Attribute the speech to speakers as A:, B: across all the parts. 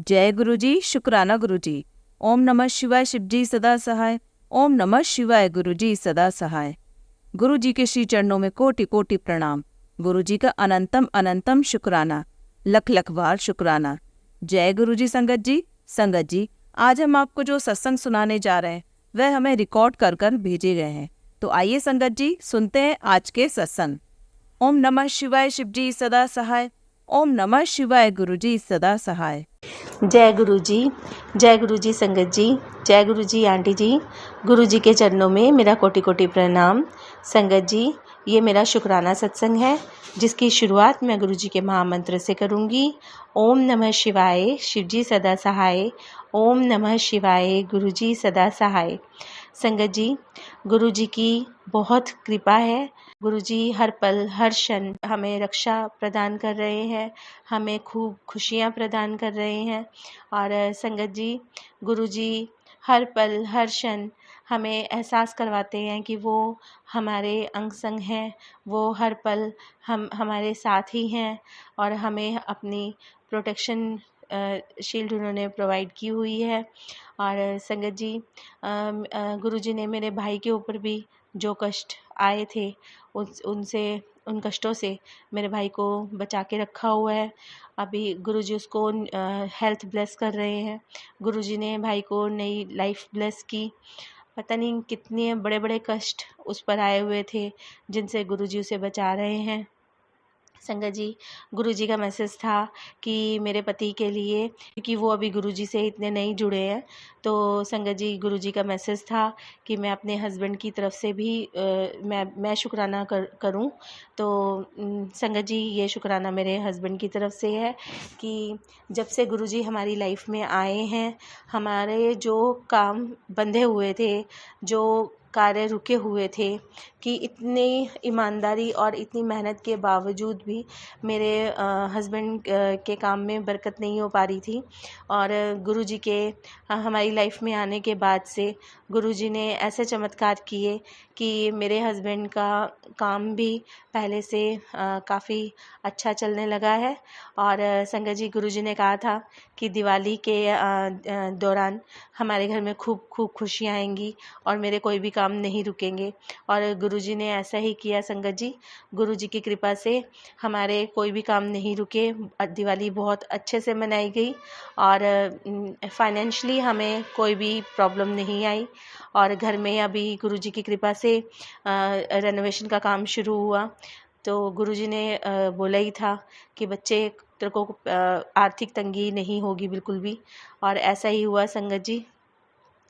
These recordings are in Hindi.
A: जय गुरु जी, शुक्राना गुरु जी। ओम नमः शिवाय, शिव जी सदा सहाय। ओम नमः शिवाय, गुरु जी सदा सहाय। गुरु जी के श्री चरणों में कोटि कोटि प्रणाम। गुरु जी का अनंतम अनंतम शुक्राना, लख लख बार शुक्राना। जय गुरु जी। संगत जी, आज हम आपको जो सत्संग सुनाने जा रहे हैं वह हमें रिकॉर्ड कर कर भेजे गए हैं। तो आइए संगत जी, सुनते हैं आज के सत्संग। ओम नमः शिवाय, शिव जी सदा सहाय। ओम नमः शिवाय, गुरु जी सदा सहाय।
B: जय गुरु जी। जय गुरु जी संगत जी। जय गुरु जी आंटी जी। गुरु जी के चरणों में मेरा कोटि कोटि प्रणाम। संगत जी, ये मेरा शुक्राना सत्संग है जिसकी शुरुआत मैं गुरु जी के महामंत्र से करूँगी। ओम नमः शिवाय, शिव जी सदा सहाय। ओम नमः शिवाय, गुरु जी सदा सहाय। संगत जी, गुरु जी की बहुत कृपा है। गुरु जी हर पल हर क्षण हमें रक्षा प्रदान कर रहे हैं, हमें खूब खुशियाँ प्रदान कर रहे हैं। और संगत जी, गुरु जी हर पल हर क्षण हमें एहसास करवाते हैं कि वो हमारे अंग संग हैं, वो हर पल हमारे साथ ही हैं और हमें अपनी प्रोटेक्शन शील्ड उन्होंने प्रोवाइड की हुई है। और संगत जी, गुरु जी ने मेरे भाई के ऊपर भी जो कष्ट आए थे उन कष्टों से मेरे भाई को बचा के रखा हुआ है। अभी गुरु जी उसको हेल्थ ब्लेस कर रहे हैं। गुरु जी ने भाई को नई लाइफ ब्लेस की। पता नहीं कितने बड़े बड़े कष्ट उस पर आए हुए थे जिनसे गुरु जी उसे बचा रहे हैं। संगत जी, गुरु जी का मैसेज था कि मेरे पति के लिए, क्योंकि वो अभी गुरु जी से इतने नहीं जुड़े हैं, तो संगत जी गुरु जी का मैसेज था कि मैं अपने हस्बैंड की तरफ से भी मैं शुक्राना करूं। तो संगत जी, ये शुक्राना मेरे हस्बैंड की तरफ से है कि जब से गुरु जी हमारी लाइफ में आए हैं, हमारे जो काम बंधे हुए थे, जो कार्य रुके हुए थे, कि इतनी ईमानदारी और इतनी मेहनत के बावजूद भी मेरे हस्बैंड के काम में बरकत नहीं हो पा रही थी। और गुरुजी के हमारी लाइफ में आने के बाद से गुरुजी ने ऐसे चमत्कार किए कि मेरे हस्बैंड का काम भी पहले से काफ़ी अच्छा चलने लगा है। और संगत जी, गुरुजी ने कहा था कि दिवाली के दौरान हमारे घर में खूब खूब खुशियाँ आएंगी और मेरे कोई भी काम नहीं रुकेंगे। और गुरुजी ने ऐसा ही किया। संगत जी, गुरुजी की कृपा से हमारे कोई भी काम नहीं रुके, दिवाली बहुत अच्छे से मनाई गई और फाइनेंशियली हमें कोई भी प्रॉब्लम नहीं आई। और घर में अभी गुरुजी की कृपा से रेनोवेशन का काम शुरू हुआ। तो गुरुजी ने बोला ही था कि बच्चे, तेरे को आर्थिक तंगी नहीं होगी बिल्कुल भी, और ऐसा ही हुआ। संगत जी,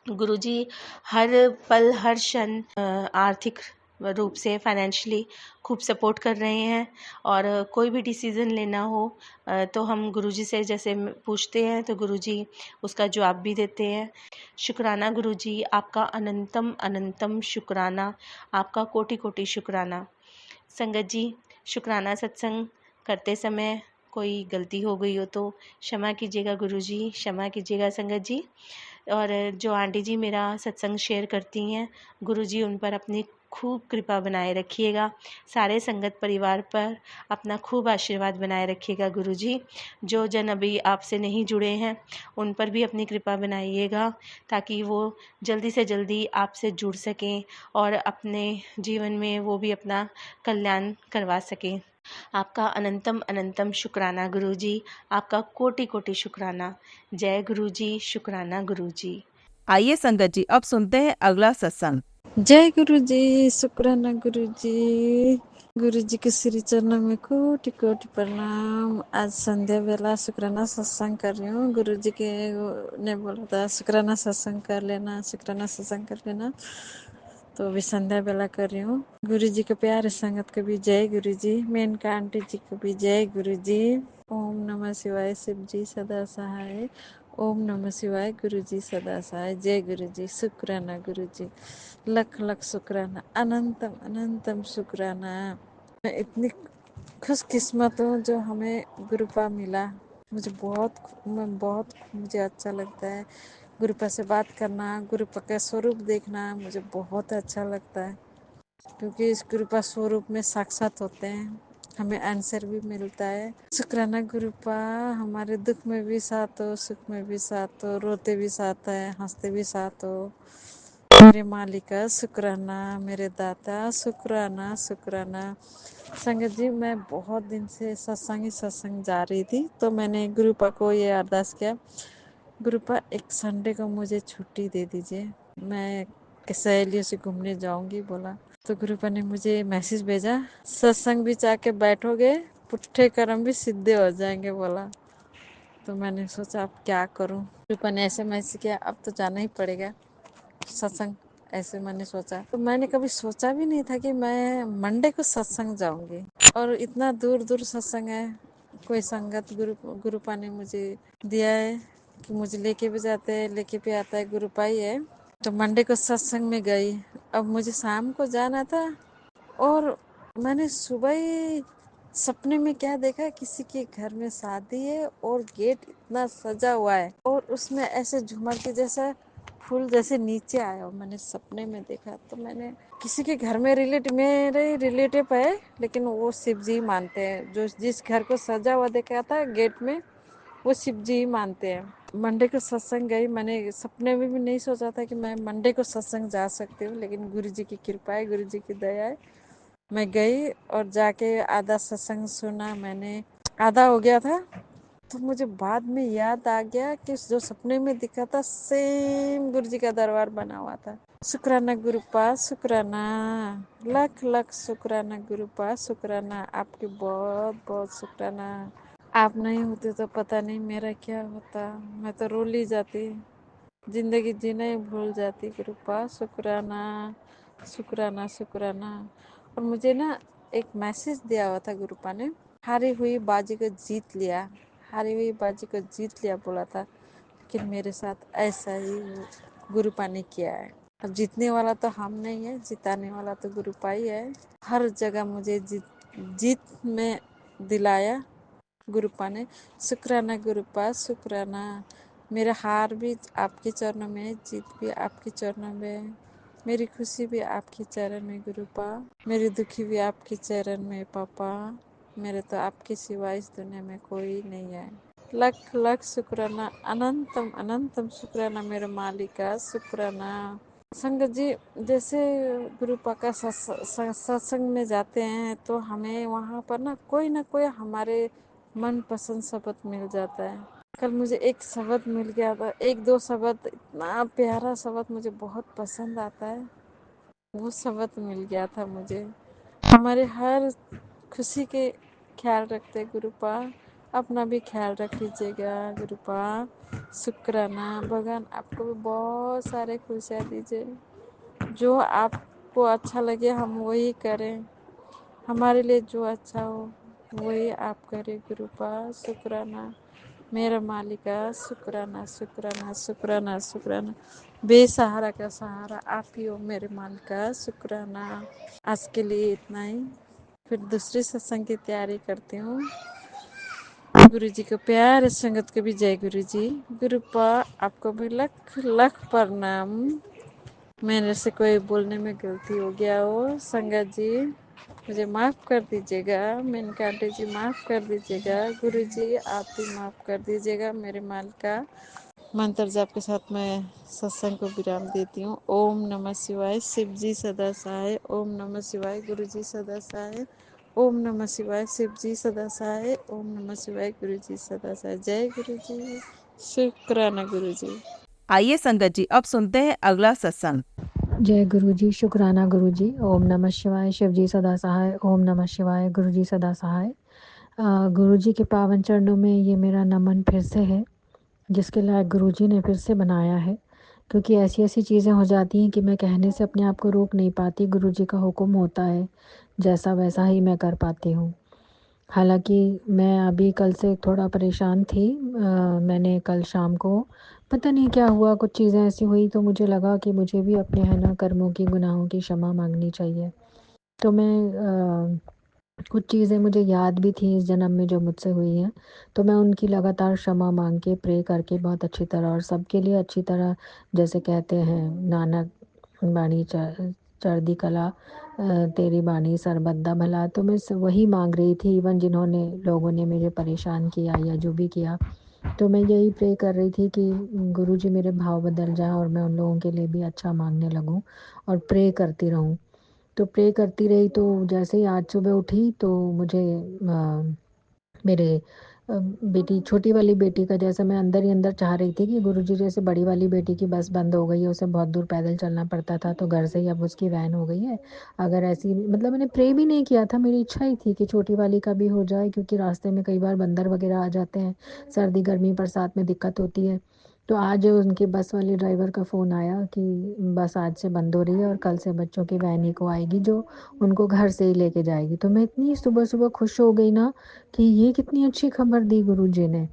B: गुरुजी हर पल हर क्षण आर्थिक रूप से फाइनेंशियली खूब सपोर्ट कर रहे हैं। और कोई भी डिसीज़न लेना हो तो हम गुरुजी से जैसे पूछते हैं तो गुरुजी उसका जवाब भी देते हैं। शुक्राना गुरुजी, आपका अनंतम अनंतम शुक्राना, आपका कोटि कोटि शुक्राना। संगत जी, शुक्राना सत्संग करते समय कोई गलती हो गई हो तो क्षमा कीजिएगा गुरुजी, क्षमा कीजिएगा संगत जी। और जो आंटी जी मेरा सत्संग शेयर करती हैं, गुरुजी उन पर अपनी खूब कृपा बनाए रखिएगा। सारे संगत परिवार पर अपना खूब आशीर्वाद बनाए रखिएगा गुरुजी। जो जन अभी आपसे नहीं जुड़े हैं उन पर भी अपनी कृपा बनाइएगा ताकि वो जल्दी से जल्दी आपसे जुड़ सकें और अपने जीवन में वो भी अपना कल्याण करवा सकें। आपका अनंतम अनंतम शुक्राना गुरुजी, आपका कोटि कोटि शुक्राना। जय गुरुजी, शुक्राना गुरुजी।
A: आइए संगत जी, अब सुनते हैं अगला सत्संग।
C: जय गुरु जी, शुक्राना गुरु जी। गुरु जी के श्री चरणों में कोटि कोटि प्रणाम। आज संध्या बेला शुक्राना सत्संग कर रही हूँ। गुरु जी के ने बोला था शुक्राना सत्संग कर लेना, शुक्राना सत्संग कर लेना, तो अभी संध्या बेला कर रही हूँ। गुरु जी के प्यारे संगत को भी जय गुरु जी, मेनका आंटी जी को भी जय गुरु जी। ओम नमः शिवाय, शिव जी सदा सहाय। ओम नमः शिवाय, गुरु जी सदा सहाय। जय गुरु जी, शुक्राना गुरु जी, लख लख शुक्राना, अनंतम अनंतम शुक्राना। मैं इतनी खुशकिस्मत हूँ जो हमें गुरुपा मिला। मुझे अच्छा लगता है गुरुपा से बात करना, गुरुपा का स्वरूप देखना मुझे बहुत अच्छा लगता है, क्योंकि इस गुरुपा स्वरूप में साक्षात होते हैं, हमें आंसर भी मिलता है। शुक्राना गुरुपा, हमारे दुख में भी साथ हो, सुख में भी साथ हो, रोते भी साथ है, हंसते भी साथ हो। मेरे मालिका शुक्राना, मेरे दाता शुक्राना शुक्राना। संगत जी, मैं बहुत दिन से सत्संग ही सत्संग जा रही थी, तो मैंने गुरुपा को ये अरदास किया, गुरुपा एक संडे को मुझे छुट्टी दे दीजिए, मैं सहेलियों से घूमने जाऊंगी बोला। तो गुरुपा ने मुझे मैसेज भेजा, सत्संग भी जाके बैठोगे पुट्ठे कर्म भी सीधे हो जाएंगे बोला। तो मैंने सोचा अब क्या करूं। गुरुपा ने ऐसे मैसेज किया, अब तो जाना ही पड़ेगा सत्संग। ऐसे मैंने सोचा, तो मैंने कभी सोचा भी नहीं था कि मैं मंडे को सत्संग जाऊंगी, और इतना दूर दूर सत्संग है। कोई संगत गुरुपा ने मुझे दिया है कि मुझे लेके भी जाते हैं, लेके भी आता है, गुरुपा ही है। तो मंडे को सत्संग में गई। अब मुझे शाम को जाना था, और मैंने सुबह ही सपने में क्या देखा, किसी के घर में शादी है और गेट इतना सजा हुआ है, और उसमें ऐसे झूमर के जैसा फूल जैसे नीचे आया हो, मैंने सपने में देखा। तो मैंने किसी के घर में मेरे रिलेटिव है, लेकिन वो शिव जी मानते हैं। जो जिस घर को सजा हुआ देखा था गेट में, वो शिव जी ही मानते हैं। मंडे को सत्संग गई, मैंने सपने में भी नहीं सोचा था कि मैं मंडे को सत्संग जा सकती हूँ, लेकिन गुरु जी की कृपा है, गुरु जी की दया है। मैं गई और जाके आधा सत्संग सुना मैंने, आधा हो गया था। तो मुझे बाद में याद आ गया कि जो सपने में दिखा था सेम गुरु जी का दरबार बना हुआ था। शुक्राना गुरुपा शुक्राना, लख लख शुक्राना गुरुपा शुक्राना, आपके बहुत बहुत शुक्राना। आप नहीं होते तो पता नहीं मेरा क्या होता, मैं तो रोल ही जाती, जिंदगी जीना ही भूल जाती। गुरुपा शुक्राना शुक्राना शुक्राना। और मुझे ना एक मैसेज दिया हुआ था गुरुपा ने, हारी हुई बाजी को जीत लिया, हारी हुई बाजी को जीत लिया बोला था, लेकिन मेरे साथ ऐसा ही गुरुपा ने किया है। अब जीतने वाला तो हम नहीं है, जिताने वाला तो गुरुपा ही है। हर जगह मुझे जीत में दिलाया गुरुपा ने। शुक्राना गुरुपा शुक्राना। मेरा हार भी आपके चरणों में, जीत भी आपके चरणों में, मेरी खुशी भी आपके चरण में गुरुपा, मेरी दुखी भी आपके चरण में पापा। मेरे तो आपके सिवा इस दुनिया में कोई नहीं है। लख लख शुक्राना, अनंतम अनंतम शुक्राना मेरे मालिका शुक्राना। संगत जी, जैसे गुरुपा का सत्संग में जाते हैं तो हमें वहाँ पर ना कोई हमारे मनपसंद शब्द मिल जाता है। कल मुझे एक शब्द मिल गया था, एक दो शब्द, इतना प्यारा शब्द मुझे बहुत पसंद आता है, वो शब्द मिल गया था मुझे। हमारे हर खुशी के ख्याल रखते गुरुपा, अपना भी ख्याल रख लीजिएगा गुरुपा शुक्राना। भगवान आपको भी बहुत सारे खुशियाँ दीजिए, जो आपको अच्छा लगे हम वही करें, हमारे लिए जो अच्छा हो वही आप करें गुरुपा शुक्राना। मेरा मालिका शुक्राना शुक्राना शुक्राना शुक्राना। बेसहारा का सहारा आप ही हो मेरे मालिका शुक्राना। आज के लिए इतना ही, फिर दूसरी सत्संग की तैयारी करती हूँ। गुरु जी को प्यार संगत को भी जय गुरु जी। गुरुपा आपको भी लख लख प्रणाम। मेरे से कोई बोलने में गलती हो गया हो, संगत जी मुझे माफ़ कर दीजिएगा, मेनका आंटी जी माफ़ कर दीजिएगा, गुरु जी आप भी माफ़ कर दीजिएगा। मेरे मालिका मंत्र जाप के साथ मैं सत्संग को विराम देती हूँ। ओम नमः शिवाय, शिव जी सदा सहाय। ओम नमः शिवाय, गुरु जी सदा सहाय। ओम नमः शिवाय, शिव जी सदा सहाय। ओम नमः शिवाय, गुरु जी सदा सहाय। जय गुरु जी, शुक्राना गुरु जी।
A: आइए संगत जी, अब सुनते हैं अगला सत्संग।
D: जय गुरु जी, शुक्राना गुरु जी। ओम नमः शिवाय, शिव जी सदा सहाय। ओम नमः शिवाय, गुरु जी सदा सहाय। गुरु जी के पावन चरणों में ये मेरा नमन फिर से है, जिसके लायक गुरु जी ने फिर से बनाया है। क्योंकि ऐसी ऐसी चीज़ें हो जाती हैं कि मैं कहने से अपने आप को रोक नहीं पाती, गुरु जी का हुक्म होता है, जैसा वैसा ही मैं कर पाती हूँ। हालांकि मैं अभी कल से थोड़ा परेशान थी। मैंने कल शाम को पता नहीं क्या हुआ, कुछ चीज़ें ऐसी हुई तो मुझे लगा कि मुझे भी अपने है ना कर्मों की, गुनाहों की क्षमा मांगनी चाहिए। तो मैं कुछ चीज़ें मुझे याद भी थी इस जन्म में जो मुझसे हुई हैं, तो मैं उनकी लगातार क्षमा मांग के प्रे करके बहुत अच्छी तरह और सबके लिए अच्छी तरह, जैसे कहते हैं नानक बाणी चढ़दी कला तेरी बानी सरबत्ता भला। तो मैं वही मांग रही थी, इवन जिन्होंने लोगों ने मुझे परेशान किया या जो भी किया, तो मैं यही प्रे कर रही थी कि गुरुजी मेरे भाव बदल जाएं और मैं उन लोगों के लिए भी अच्छा मांगने लगूं और प्रे करती रहूं। तो प्रे करती रही, तो जैसे ही आज सुबह उठी तो मुझे मेरे बेटी, छोटी वाली बेटी का, जैसे मैं अंदर ही अंदर चाह रही थी कि गुरुजी, जैसे बड़ी वाली बेटी की बस बंद हो गई है, उसे बहुत दूर पैदल चलना पड़ता था, तो घर से ही अब उसकी वैन हो गई है। अगर ऐसी, मतलब मैंने प्रे भी नहीं किया था, मेरी इच्छा ही थी कि छोटी वाली का भी हो जाए, क्योंकि रास्ते में कई बार बंदर वगैरह आ जाते हैं, सर्दी गर्मी बरसात में दिक्कत होती है। तो आज उनके बस वाले ड्राइवर का फ़ोन आया कि बस आज से बंद हो रही है और कल से बच्चों की वैन ही को आएगी जो उनको घर से ही लेके जाएगी। तो मैं इतनी सुबह-सुबह खुश हो गई ना कि ये कितनी अच्छी खबर दी गुरुजी ने।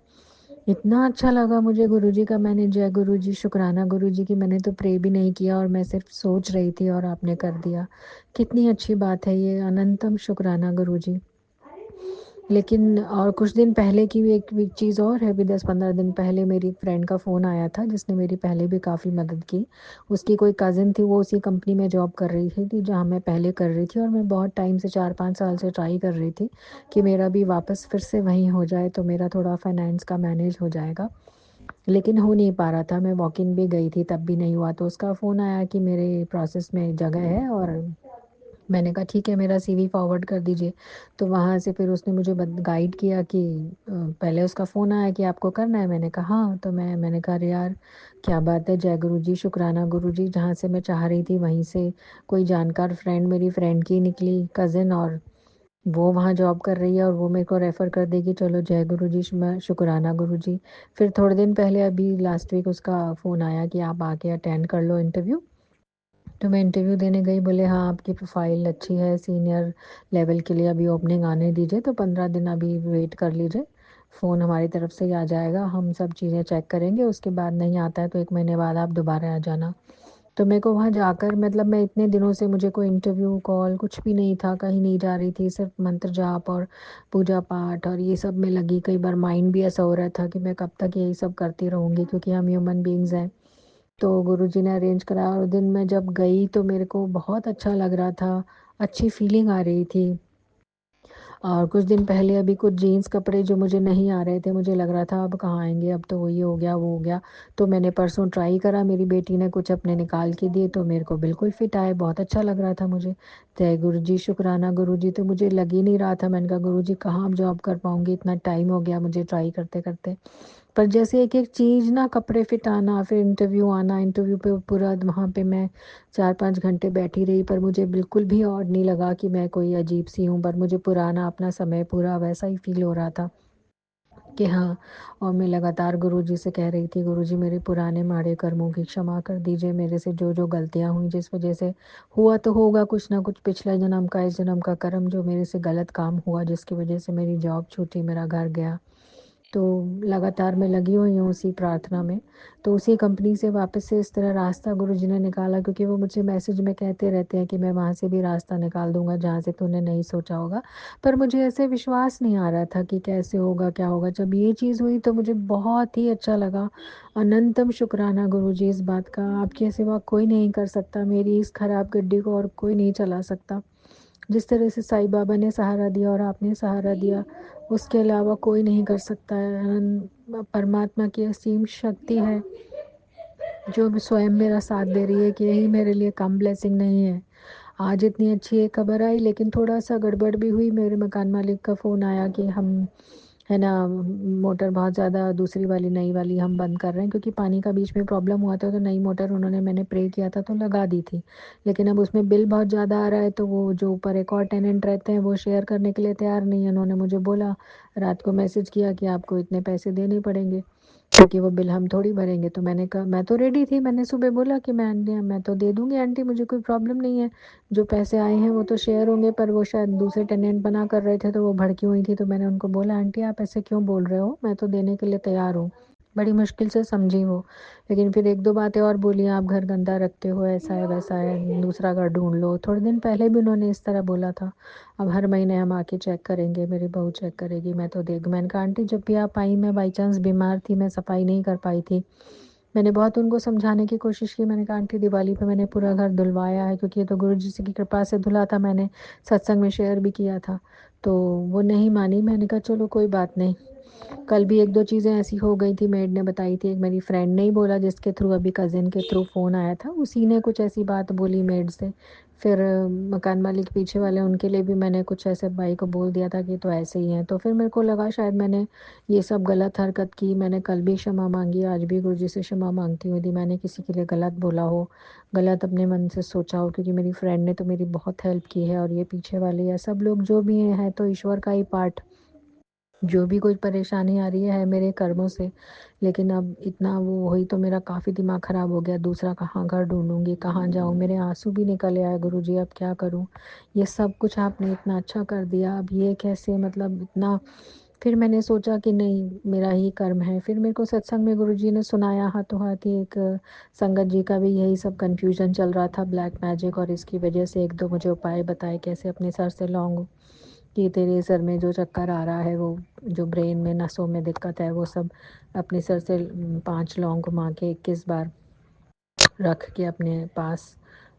D: इतना अच्छा लगा मुझे गुरुजी का, मैंने जय गुरुजी, शुक्राना गुरुजी की मैंने तो प्रे भी नहीं किया और मैं सिर्फ़ सोच रही थी और आपने कर दिया। कितनी अच्छी बात है ये, अनंतम शुक्राना गुरुजी। लेकिन और कुछ दिन पहले की भी एक चीज़ और है, अभी 10-15 दिन पहले मेरी फ्रेंड का फ़ोन आया था, जिसने मेरी पहले भी काफ़ी मदद की। उसकी कोई कज़िन थी, वो उसी कंपनी में जॉब कर रही थी जहाँ मैं पहले कर रही थी, और मैं बहुत टाइम से 4-5 साल से ट्राई कर रही थी कि मेरा भी वापस फिर से वहीं हो जाए, तो मेरा थोड़ा फाइनेंस का मैनेज हो जाएगा। लेकिन हो नहीं पा रहा था, मैं वॉक इन भी गई थी तब भी नहीं हुआ, तो उसका फ़ोन आया कि मेरे प्रोसेस में जगह है, और मैंने कहा ठीक है, मेरा सीवी फॉरवर्ड कर दीजिए। तो वहाँ से फिर उसने मुझे गाइड किया कि पहले उसका फ़ोन आया कि आपको करना है, मैंने कहा हाँ, तो मैंने कहा अरे यार क्या बात है, जय गुरु जी, शुक्राना गुरु जी, जहाँ से मैं चाह रही थी वहीं से कोई जानकार फ्रेंड मेरी फ्रेंड की निकली कज़िन, और वो वहाँ जॉब कर रही है और वो मेरे को रेफ़र कर देगी, चलो जय गुरु जी, शुक्राना गुरु जी। फिर थोड़े दिन पहले अभी लास्ट वीक उसका फ़ोन आया कि आप आके अटेंड कर लो इंटरव्यू। तो मैं इंटरव्यू देने गई, बोले हाँ आपकी प्रोफाइल अच्छी है, सीनियर लेवल के लिए अभी ओपनिंग आने दीजिए, तो 15 दिन अभी वेट कर लीजिए, फ़ोन हमारी तरफ से ही आ जाएगा, हम सब चीज़ें चेक करेंगे, उसके बाद नहीं आता है तो 1 महीने बाद आप दोबारा आ जाना। तो मेरे को वहाँ जाकर, मतलब मैं इतने दिनों से, मुझे कोई इंटरव्यू कॉल कुछ भी नहीं था, कहीं नहीं जा रही थी, सिर्फ मंत्र जाप और पूजा पाठ और ये सब में लगी। कई बार माइंड भी ऐसा हो रहा था कि मैं कब तक यही सब करती रहूँगी, क्योंकि हम ह्यूमन बीइंग्स हैं। तो गुरुजी ने अरेंज करा और दिन मैं जब गई तो मेरे को बहुत अच्छा लग रहा था, अच्छी फीलिंग आ रही थी। और कुछ दिन पहले अभी कुछ जीन्स कपड़े जो मुझे नहीं आ रहे थे, मुझे लग रहा था अब कहाँ आएँगे, अब तो ये हो गया, वो हो गया। तो मैंने परसों ट्राई करा, मेरी बेटी ने कुछ अपने निकाल के दिए तो मेरे को बिल्कुल फिट आए, बहुत अच्छा लग रहा था मुझे। जय गुरुजी, शुक्राना गुरुजी, तो मुझे लग ही नहीं रहा था, मैंने कहा गुरुजी कहाँ अब जॉब कर पाऊँगी, इतना टाइम हो गया मुझे ट्राई करते-करते। पर जैसे एक-एक चीज़ ना, कपड़े फिट आना, फिर इंटरव्यू आना, इंटरव्यू पे पूरा वहाँ पे मैं 4-5 घंटे बैठी रही, पर मुझे बिल्कुल भी ऑड नहीं लगा कि मैं कोई अजीब-सी हूँ, पर मुझे पुराना अपना समय पूरा वैसा ही फ़ील हो रहा था कि हाँ। और मैं लगातार गुरुजी से कह रही थी, गुरुजी मेरे पुराने माड़े कर्मों की क्षमा कर दीजिए, मेरे से जो-जो गलतियाँ हुई, जिस वज़ह से हुआ तो होगा कुछ ना कुछ, पिछले जन्म का, इस जन्म का कर्म, जो मेरे से गलत काम हुआ जिसकी वज़ह से मेरी जॉब छूटी, मेरा घर गया। तो लगातार मैं लगी हुई हूँ उसी प्रार्थना में। तो उसी कंपनी से वापस से इस तरह रास्ता गुरुजी ने निकाला, क्योंकि वो मुझसे मैसेज में कहते रहते हैं कि मैं वहाँ से भी रास्ता निकाल दूँगा जहाँ से तूने नहीं सोचा होगा। पर मुझे ऐसे विश्वास नहीं आ रहा था कि कैसे होगा, क्या होगा? जब ये चीज़ हुई तो मुझे बहुत ही अच्छा लगा। अनंतम शुक्राना गुरुजी इस बात का, आपके सिवा कोई नहीं कर सकता, मेरी इस खराब गड्डी को और कोई नहीं चला सकता। जिस तरह से साईं बाबा ने सहारा दिया और आपने सहारा दिया, उसके अलावा कोई नहीं कर सकता है। परमात्मा की असीम शक्ति है जो स्वयं मेरा साथ दे रही है कि यही मेरे लिए कम ब्लेसिंग नहीं है। आज इतनी अच्छी एक खबर आई, लेकिन थोड़ा-सा गड़बड़ भी हुई। मेरे मकान मालिक का फ़ोन आया कि हम, है ना, मोटर बहुत ज़्यादा, दूसरी वाली नई वाली हम बंद कर रहे हैं, क्योंकि पानी का बीच में प्रॉब्लम हुआ था, तो नई मोटर उन्होंने, मैंने प्रे किया था तो लगा दी थी। लेकिन अब उसमें बिल बहुत ज़्यादा आ रहा है, तो वो जो ऊपर एक और टेनेंट रहते हैं वो शेयर करने के लिए तैयार नहीं है। उन्होंने मुझे बोला, रात को मैसेज किया कि आपको इतने पैसे देने पड़ेंगे, क्योंकि वो बिल हम थोड़ी भरेंगे। तो मैंने कहा, मैं तो रेडी थी, मैंने सुबह बोला कि मैं तो दे दूँगी आंटी, मुझे कोई प्रॉब्लम नहीं है। जो पैसे आए हैं वो तो शेयर होंगे, पर वो शायद दूसरे टेनेंट मना कर रहे थे तो वो भड़की हुई थी। तो मैंने उनको बोला, आंटी आप ऐसे क्यों बोल रहे हो? मैं तो देने के लिए तैयार हूँ। बड़ी मुश्किल से समझी वो। लेकिन फिर 1-2 बातें और बोली, आप घर गंदा रखते हो, ऐसा है, वैसा है, दूसरा घर ढूँढ लो। थोड़े दिन पहले भी उन्होंने इस तरह बोला था। अब हर महीने हम आके चेक करेंगे, मेरी बहू चेक करेगी, मैं तो देख, मैंने कहा आंटी जब भी आप आई, मैं बाई चांस बीमार थी, मैं सफाई नहीं कर पाई थी। मैंने बहुत उनको समझाने की कोशिश की। मैंने कहा आंटी दिवाली पे मैंने पूरा घर धुलवाया है, क्योंकि ये तो गुरुजी की कृपा से धुला था, मैंने सत्संग में शेयर भी किया था। तो वो नहीं मानी। मैंने कहा चलो कोई बात नहीं। कल भी 1-2 चीज़ें ऐसी हो गई थी, मेड ने बताई थी। एक मेरी फ्रेंड ने ही बोला, जिसके थ्रू अभी कज़िन के थ्रू फ़ोन आया था, उसी ने कुछ ऐसी बात बोली मेड से। फिर मकान मालिक पीछे वाले, उनके लिए भी मैंने कुछ ऐसे भाई को बोल दिया था कि तो ऐसे ही हैं। तो फिर मेरे को लगा शायद मैंने ये सब गलत हरकत की। मैंने कल भी क्षमा माँगी, आज भी गुरुजी से क्षमा माँगती हूँ यदि मैंने किसी के लिए गलत बोला हो, गलत अपने मन से सोचा हो, क्योंकि मेरी फ्रेंड ने तो मेरी बहुत हेल्प की है। और ये पीछे वाले या सब लोग जो भी हैं तो ईश्वर का ही पार्ट। जो भी कोई परेशानी आ रही है मेरे कर्मों से। लेकिन अब इतना वो हुई तो मेरा काफ़ी दिमाग ख़राब हो गया। दूसरा कहाँ घर ढूँढूँगी, कहाँ जाऊँ? मेरे आँसू भी निकल आए, गुरुजी अब क्या करूँ? ये सब कुछ आपने इतना अच्छा कर दिया, अब ये कैसे, मतलब इतना। फिर मैंने सोचा कि नहीं, मेरा ही कर्म है। फिर मेरे को सत्संग में गुरुजी ने सुनाया हाथों हाथ ही। एक संगत जी का भी यही सब कन्फ्यूज़न चल रहा था, ब्लैक मैजिक, और इसकी वजह से 1-2 मुझे उपाय बताए कैसे अपने सर से लौंग, कि तेरे सर में जो चक्कर आ रहा है, वो जो ब्रेन में नसों में दिक्कत है, वो सब अपने सर से 5 लौंग घुमा के 21 बार रख के अपने पास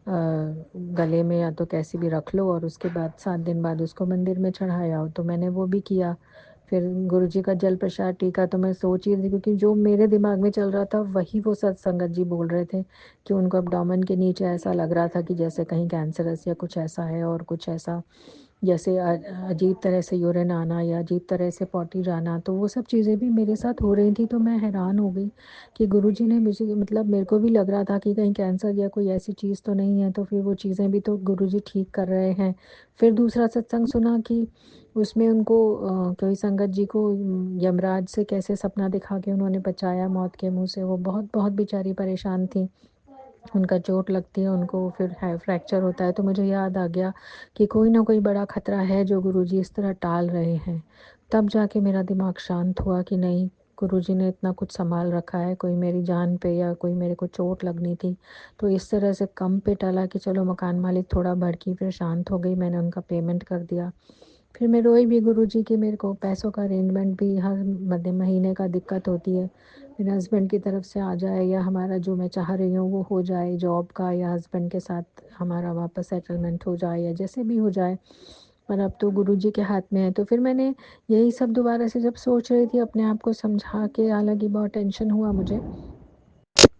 D: गले में या तो कैसे भी रख लो, और उसके बाद 7 दिन बाद उसको मंदिर में चढ़ाया हो। तो मैंने वो भी किया। फिर गुरुजी का जल प्रसाद टीका तो मैं सोच ही रही थी, क्योंकि जो मेरे दिमाग में चल रहा था वही वो सत्संगत जी बोल रहे थे, कि उनको अब्डोमेन के नीचे ऐसा लग रहा था कि जैसे कहीं कैंसरस या कुछ ऐसा है, और कुछ ऐसा जैसे अजीब तरह से यूरिन आना या अजीब तरह से पॉटी जाना। तो वो सब चीज़ें भी मेरे साथ हो रही थी। तो मैं हैरान हो गई कि गुरुजी ने मुझे, मतलब मेरे को भी लग रहा था कि कहीं कैंसर या कोई ऐसी चीज़ तो नहीं है। तो फिर वो चीज़ें भी तो गुरुजी ठीक कर रहे हैं। फिर दूसरा सत्संग सुना कि उसमें उनको कोई संगत जी को यमराज से कैसे सपना दिखा के उन्होंने बचाया मौत के मुँह से। वो बहुत बहुत बेचारी परेशान थी, उनका चोट लगती है, उनको फिर है फ्रैक्चर होता है। तो मुझे याद आ गया कि कोई ना कोई बड़ा खतरा है जो गुरुजी इस तरह टाल रहे हैं। तब जाके मेरा दिमाग शांत हुआ कि नहीं, गुरुजी ने इतना कुछ संभाल रखा है। कोई मेरी जान पे या कोई मेरे को चोट लगनी थी तो इस तरह से कम पे टला कि चलो मकान मालिक थोड़ा भड़की, फिर शांत हो गई। मैंने उनका पेमेंट कर दिया। फिर मैं रोई भी गुरुजी कि मेरे को पैसों का अरेंजमेंट भी हर मध्य महीने का दिक्कत होती है। मेरे हस्बैंड की तरफ से आ जाए या हमारा जो मैं चाह रही हूँ वो हो जाए, जॉब का, या हस्बैंड के साथ हमारा वापस सेटलमेंट हो जाए, या जैसे भी हो जाए। पर अब तो गुरुजी के हाथ में है। तो फिर मैंने यही सब दोबारा से जब सोच रही थी, अपने आप को समझा के, हालांकि बहुत टेंशन हुआ मुझे,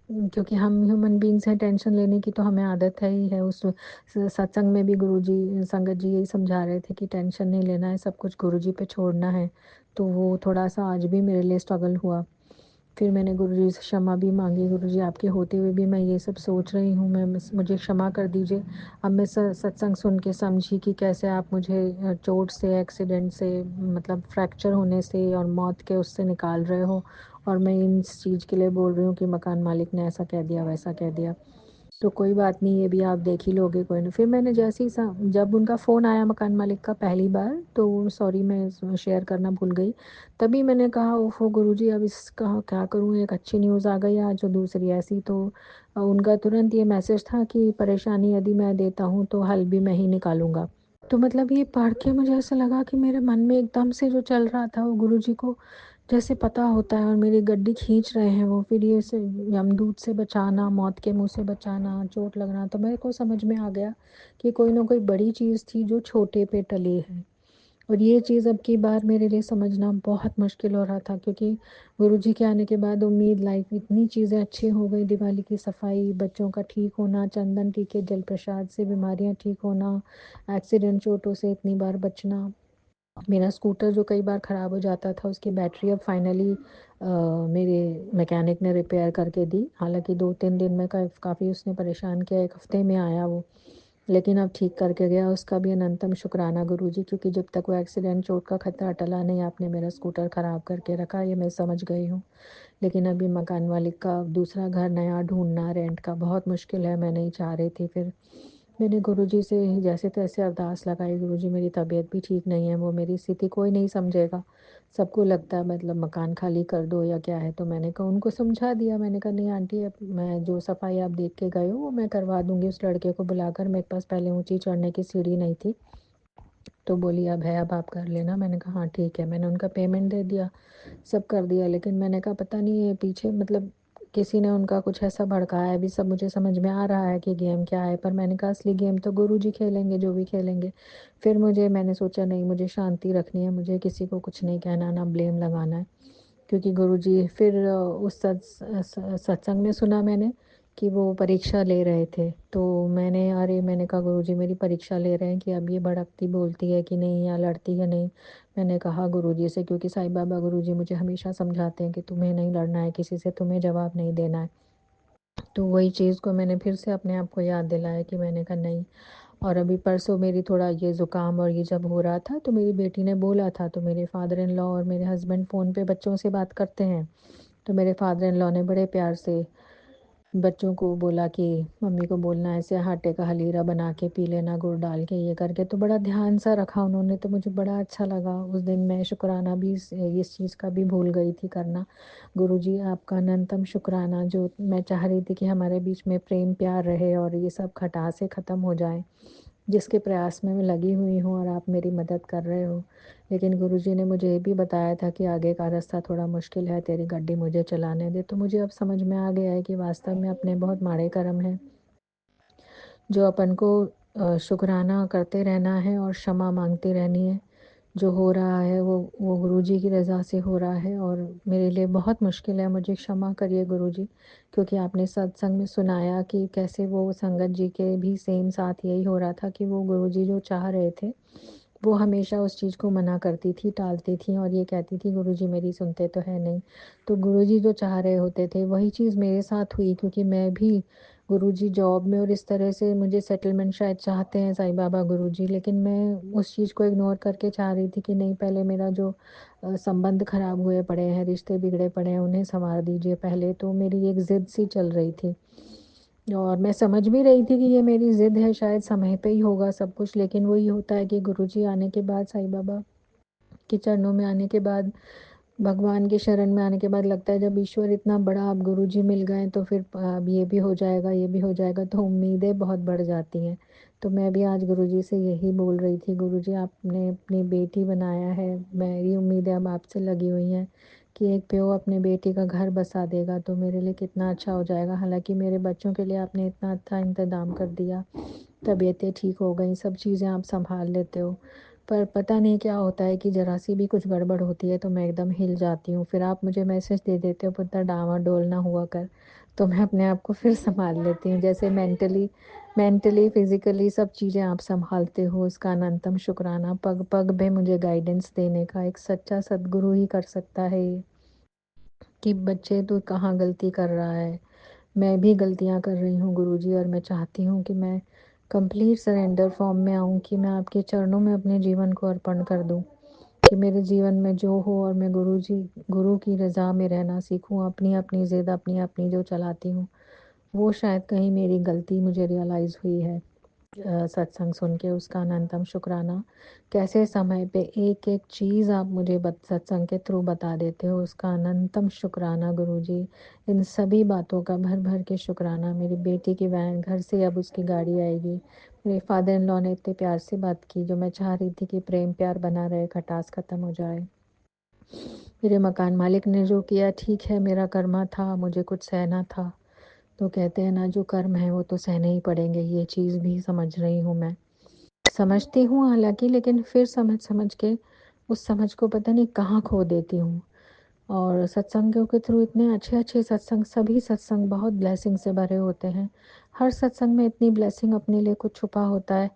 D: क्योंकि हम ह्यूमन बीइंग्स हैं, टेंशन लेने की तो हमें आदत है ही है। उस सत्संग में भी गुरुजी संगत जी यही समझा रहे थे कि टेंशन नहीं लेना है, सब कुछ गुरुजी पे छोड़ना है। तो वो थोड़ा सा आज भी मेरे लिए स्ट्रगल हुआ। फिर मैंने गुरुजी से क्षमा भी मांगी, गुरुजी आपके होते हुए भी मैं ये सब सोच रही हूँ, मैं मुझे क्षमा कर दीजिए। अब मैं सत्संग सुन के समझी कि कैसे आप मुझे चोट से, एक्सीडेंट से, मतलब फ्रैक्चर होने से और मौत के उससे निकाल रहे हो, और मैं इस चीज़ के लिए बोल रही हूँ कि मकान मालिक ने ऐसा कह दिया, वैसा कह दिया। तो कोई बात नहीं, ये भी आप देख ही लोगे, कोई नहीं। फिर मैंने जैसे ही जब उनका फ़ोन आया मकान मालिक का पहली बार, तो सॉरी मैं शेयर करना भूल गई। तभी मैंने कहा ओफ़ो गुरुजी, अब इसका क्या करूँ? एक अच्छी न्यूज़ आ गई आज और दूसरी ऐसी। तो उनका तुरंत ये मैसेज था कि परेशानी यदि मैं देता हूँ तो हल भी मैं ही निकालूँगा। तो मतलब ये पढ़ के मुझे ऐसा लगा कि मेरे मन में एकदम से जो चल रहा था वो गुरुजी को जैसे पता होता है, और मेरी गड्डी खींच रहे हैं वो। फिर ये से यमदूत से बचाना, मौत के मुँह से बचाना, चोट लगना, तो मेरे को समझ में आ गया कि कोई ना कोई बड़ी चीज़ थी जो छोटे पे टली है। और ये चीज़ अब की बार मेरे लिए समझना बहुत मुश्किल हो रहा था, क्योंकि गुरुजी के आने के बाद उम्मीद, लाइफ इतनी चीज़ें अच्छी हो गई, दिवाली की सफाई, बच्चों का ठीक होना, चंदन टीके, जल प्रसाद से बीमारियां ठीक होना, एक्सीडेंट चोटों से इतनी बार बचना। मेरा स्कूटर जो कई बार ख़राब हो जाता था, उसकी बैटरी अब फाइनली मेरे मैकेनिक ने रिपेयर करके दी। हालांकि 2-3 दिन में काफ़ी उसने परेशान किया, 1 हफ्ते में आया वो, लेकिन अब ठीक करके गया। उसका भी अनंतम शुक्राना गुरुजी, क्योंकि जब तक वो एक्सीडेंट चोट का खतरा टला नहीं, आपने मेरा स्कूटर ख़राब करके रखा, ये मैं समझ गई हूँ। लेकिन अभी मकान मालिक का दूसरा घर नया ढूंढना रेंट का बहुत मुश्किल है, मैं नहीं चाह रही थी। फिर मैंने गुरुजी से जैसे तैसे अरदास लगाई, गुरुजी मेरी तबीयत भी ठीक नहीं है, वो मेरी स्थिति कोई नहीं समझेगा, सबको लगता है मतलब मकान खाली कर दो या क्या है। तो मैंने कहा, उनको समझा दिया, मैंने कहा नहीं आंटी, अब मैं जो सफाई आप देख के गए हो वो मैं करवा दूंगी उस लड़के को बुलाकर। मेरे पास पहले ऊंची चढ़ने की सीढ़ी नहीं थी। तो बोली अब है, अब आप कर लेना। मैंने कहा हाँ ठीक है। मैंने उनका पेमेंट दे दिया, सब कर दिया। लेकिन मैंने कहा पता नहीं ये पीछे, मतलब किसी ने उनका कुछ ऐसा भड़काया, अभी सब मुझे समझ में आ रहा है कि गेम क्या है, पर मैंने कहा असली गेम तो गुरुजी खेलेंगे, जो भी खेलेंगे। फिर मैंने सोचा नहीं, मुझे शांति रखनी है, मुझे किसी को कुछ नहीं कहना, ना ब्लेम लगाना है। क्योंकि गुरुजी फिर उस सत्संग में सुना मैंने कि वो परीक्षा ले रहे थे, तो मैंने कहा गुरुजी मेरी परीक्षा ले रहे हैं कि अब ये भड़कती बोलती है कि नहीं, या लड़ती है नहीं। मैंने कहा गुरुजी से, क्योंकि साईं बाबा गुरुजी मुझे हमेशा समझाते हैं कि तुम्हें नहीं लड़ना है किसी से, तुम्हें जवाब नहीं देना है। तो वही चीज़ को मैंने फिर से अपने आप को याद दिलाया कि मैंने कहा नहीं। और अभी परसों मेरी थोड़ा ये ज़ुकाम और ये जब हो रहा था, तो मेरी बेटी ने बोला था, तो मेरे फादर इन लॉ और मेरे हस्बैंड फ़ोन पे बच्चों से बात करते हैं, तो मेरे फादर इन लॉ ने बड़े प्यार से बच्चों को बोला कि मम्मी को बोलना ऐसे आटे का हलीरा बना के पी लेना, गुड़ डाल के, ये करके। तो बड़ा ध्यान सा रखा उन्होंने, तो मुझे बड़ा अच्छा लगा उस दिन। मैं शुक्राना भी इस चीज़ का भी भूल गई थी करना। गुरुजी आपका अनंतम शुक्राना, जो मैं चाह रही थी कि हमारे बीच में प्रेम प्यार रहे और ये सब खटासें ख़त्म हो जाए, जिसके प्रयास में मैं लगी हुई हूँ और आप मेरी मदद कर रहे हो। लेकिन गुरुजी ने मुझे ये भी बताया था कि आगे का रास्ता थोड़ा मुश्किल है, तेरी गाड़ी मुझे चलाने दे। तो मुझे अब समझ में आ गया है कि वास्तव में अपने बहुत माड़े कर्म हैं, जो अपन को शुक्राना करते रहना है और क्षमा मांगती रहनी है। जो हो रहा है वो गुरुजी की रज़ा से हो रहा है, और मेरे लिए बहुत मुश्किल है, मुझे क्षमा करिए गुरुजी। क्योंकि आपने सत्संग में सुनाया कि कैसे वो संगत जी के भी सेम साथ यही हो रहा था कि वो गुरुजी जो चाह रहे थे, वो हमेशा उस चीज़ को मना करती थी, टालती थी, और ये कहती थी गुरुजी मेरी सुनते तो है नहीं। तो गुरुजी जो चाह रहे होते थे वही चीज़ मेरे साथ हुई, क्योंकि मैं भी गुरुजी जॉब में और इस तरह से मुझे सेटलमेंट शायद चाहते हैं साईं बाबा गुरुजी, लेकिन मैं उस चीज़ को इग्नोर करके चाह रही थी कि नहीं, पहले मेरा जो संबंध खराब हुए पड़े हैं, रिश्ते बिगड़े पड़े हैं, उन्हें सँवार दीजिए पहले। तो मेरी एक ज़िद सी चल रही थी, और मैं समझ भी रही थी कि ये मेरी ज़िद है, शायद समय पे ही होगा सब कुछ। लेकिन वही होता है कि गुरुजी आने के बाद, साईं बाबा के चरणों में आने के बाद, भगवान के शरण में आने के बाद लगता है जब ईश्वर इतना बड़ा, अब गुरुजी मिल गए तो फिर अब ये भी हो जाएगा, ये भी हो जाएगा, तो उम्मीदें बहुत बढ़ जाती हैं। तो मैं भी आज गुरुजी से यही बोल रही थी, गुरुजी आपने अपनी बेटी बनाया है, मेरी उम्मीदें अब आपसे लगी हुई हैं कि एक प्यो अपने बेटी का घर बसा देगा तो मेरे लिए कितना अच्छा हो जाएगा। हालांकि मेरे बच्चों के लिए आपने इतना अच्छा इंतज़ाम कर दिया, तबीयतें ठीक हो गई, सब चीज़ें आप संभाल लेते हो, पर पता नहीं क्या होता है कि ज़रा सी भी कुछ गड़बड़ होती है तो मैं एकदम हिल जाती हूँ। फिर आप मुझे मैसेज दे देते हो, पुत्र डामाडोल ना हुआ कर, तो मैं अपने आप को फिर संभाल लेती हूँ। जैसे मेंटली फिज़िकली सब चीज़ें आप संभालते हो, इसका अनंतम शुक्राना। पग पग पे मुझे गाइडेंस देने का एक सच्चा सद्गुरु ही कर सकता है ये, कि बच्चे तू कहाँ गलती कर रहा है। मैं भी गलतियाँ कर रही हूँ गुरुजी, और मैं चाहती हूँ कि मैं कंप्लीट सरेंडर फॉर्म में आऊँ, कि मैं आपके चरणों में अपने जीवन को अर्पण कर दूँ, कि मेरे जीवन में जो हो और मैं गुरु की रज़ा में रहना सीखूँ। अपनी अपनी ज़िद अपनी अपनी जो चलाती हूँ, वो शायद कहीं मेरी गलती मुझे रियलाइज़ हुई है सत्संग सुन के। उसका अनंतम शुक्राना। कैसे समय पे एक एक चीज़ आप मुझे सत्संग के थ्रू बता देते हो, उसका अनंतम शुक्राना गुरुजी। इन सभी बातों का भर भर के शुक्राना। मेरी बेटी की वैन, घर से अब उसकी गाड़ी आएगी। मेरे फादर इन लॉ ने इतने प्यार से बात की, जो मैं चाह रही थी कि प्रेम प्यार बना रहे, खटास ख़त्म हो जाए। मेरे मकान मालिक ने जो किया ठीक है, मेरा कर्मा था, मुझे कुछ सहना था। तो कहते हैं ना, जो कर्म है वो तो सहने ही पड़ेंगे। ये चीज़ भी समझ रही हूँ मैं, समझती हूँ हालांकि, लेकिन फिर समझ समझ के उस समझ को पता नहीं कहाँ खो देती हूँ। और सत्संगों के थ्रू इतने अच्छे अच्छे सत्संग, सभी सत्संग बहुत ब्लेसिंग से भरे होते हैं। हर सत्संग में इतनी ब्लेसिंग अपने लिए कुछ छुपा होता है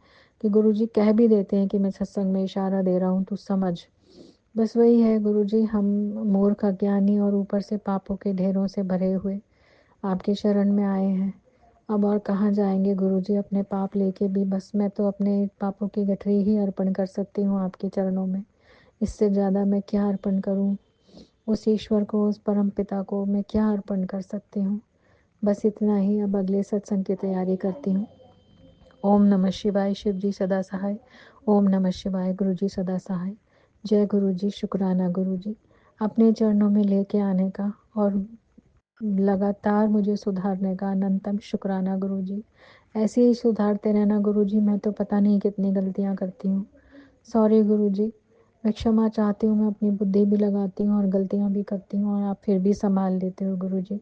D: कि गुरुजी कह भी देते हैं कि मैं सत्संग में इशारा दे रहा हूँ, तू समझ। बस वही है गुरुजी, हम मूर्ख अज्ञानी और ऊपर से पापों के ढेरों से भरे हुए आपके शरण में आए हैं। अब और कहाँ जाएंगे गुरुजी अपने पाप लेके भी। बस मैं तो अपने पापों की गठरी ही अर्पण कर सकती हूँ आपके चरणों में। इससे ज़्यादा मैं क्या अर्पण करूँ उस ईश्वर को, उस परम पिता को मैं क्या अर्पण कर सकती हूँ। बस इतना ही। अब अगले सत्संग की तैयारी करती हूँ। ओम नमः शिवाय, शिव जी सदा सहाय। ओम नमः शिवाय, गुरु जी सदा सहाय। जय गुरु जी, शुक्राना गुरु जी, अपने चरणों में लेके आने का और लगातार मुझे सुधारने का अनंतम शुक्राना गुरु जी। ऐसे ही सुधारते रहना गुरु जी। मैं तो पता नहीं कितनी गलतियाँ करती हूँ, सॉरी गुरु जी। मैं क्षमा चाहती हूँ, मैं अपनी बुद्धि भी लगाती हूँ और गलतियाँ भी करती हूँ, और आप फिर भी संभाल लेते हो गुरु जी।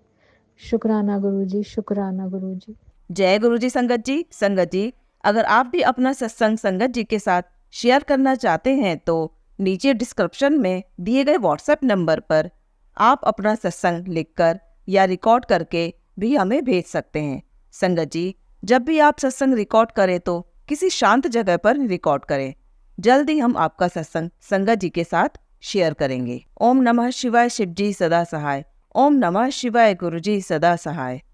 D: शुक्राना गुरुजी, शुक्राना गुरुजी।
A: जय गुरु जी। संगत जी, अगर आप भी अपना सत्संग संगत जी के साथ शेयर करना चाहते हैं तो नीचे डिस्क्रिप्शन में दिए गए व्हाट्सएप नंबर पर आप अपना सत्संग लिखकर या रिकॉर्ड करके भी हमें भेज सकते हैं। संगत जी, जब भी आप सत्संग रिकॉर्ड करें तो किसी शांत जगह पर रिकॉर्ड करें। जल्दी हम आपका सत्संग संगत जी के साथ शेयर करेंगे। ओम नमः शिवाय, शिव जी सदा सहाय। ओम नमः शिवाय, गुरु जी सदा सहाय।